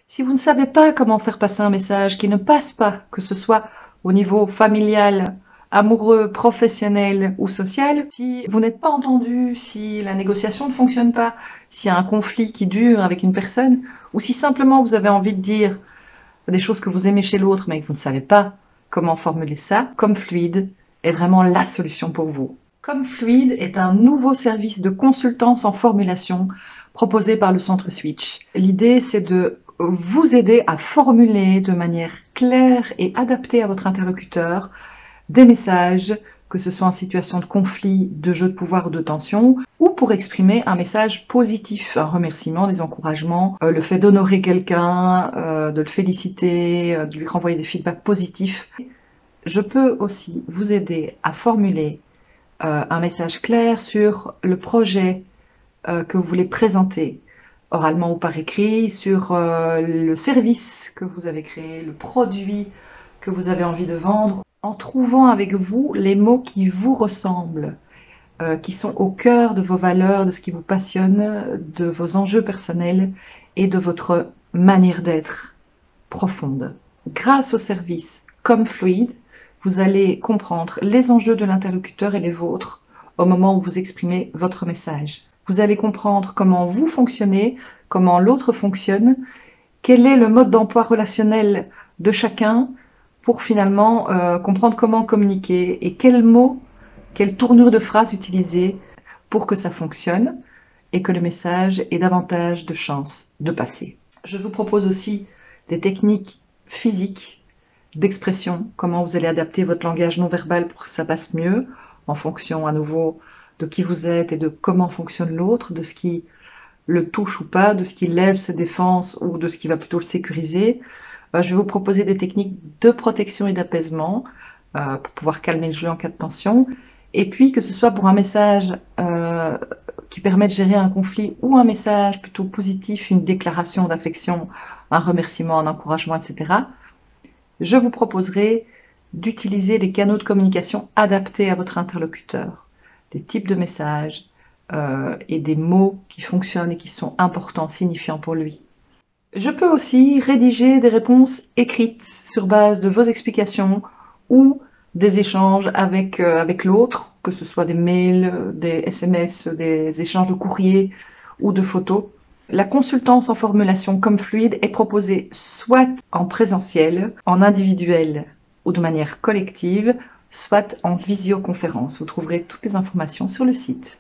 Si vous ne savez pas comment faire passer un message qui ne passe pas, que ce soit au niveau familial, amoureux, professionnel ou social, si vous n'êtes pas entendu, si la négociation ne fonctionne pas, s'il y a un conflit qui dure avec une personne, ou si simplement vous avez envie de dire des choses que vous aimez chez l'autre mais que vous ne savez pas comment formuler ça, Comfluid est vraiment la solution pour vous. Comfluid est un nouveau service de consultance en formulation proposé par le Centre Switch. L'idée, c'est de vous aider à formuler de manière claire et adaptée à votre interlocuteur des messages, que ce soit en situation de conflit, de jeu de pouvoir ou de tension, ou pour exprimer un message positif, un remerciement, des encouragements, le fait d'honorer quelqu'un, de le féliciter, de lui renvoyer des feedbacks positifs. Je peux aussi vous aider à formuler un message clair sur le projet que vous voulez présenter, oralement ou par écrit, sur le service que vous avez créé, le produit que vous avez envie de vendre, en trouvant avec vous les mots qui vous ressemblent, qui sont au cœur de vos valeurs, de ce qui vous passionne, de vos enjeux personnels et de votre manière d'être profonde. Grâce au service Comfluid, vous allez comprendre les enjeux de l'interlocuteur et les vôtres au moment où vous exprimez votre message. Vous allez comprendre comment vous fonctionnez, comment l'autre fonctionne, quel est le mode d'emploi relationnel de chacun pour finalement comprendre comment communiquer et quels mots, quelle tournure de phrase utiliser pour que ça fonctionne et que le message ait davantage de chances de passer. Je vous propose aussi des techniques physiques d'expression, comment vous allez adapter votre langage non verbal pour que ça passe mieux, en fonction à nouveau de qui vous êtes et de comment fonctionne l'autre, de ce qui le touche ou pas, de ce qui lève ses défenses ou de ce qui va plutôt le sécuriser. Je vais vous proposer des techniques de protection et d'apaisement pour pouvoir calmer le jeu en cas de tension. Et puis que ce soit pour un message qui permet de gérer un conflit ou un message plutôt positif, une déclaration d'affection, un remerciement, un encouragement, etc. Je vous proposerai d'utiliser les canaux de communication adaptés à votre interlocuteur, des types de messages et des mots qui fonctionnent et qui sont importants, signifiants pour lui. Je peux aussi rédiger des réponses écrites sur base de vos explications ou des échanges avec l'autre, que ce soit des mails, des SMS, des échanges de courrier ou de photos. La consultance en formulation Comfluid est proposée soit en présentiel, en individuel ou de manière collective, soit en visioconférence. Vous trouverez toutes les informations sur le site.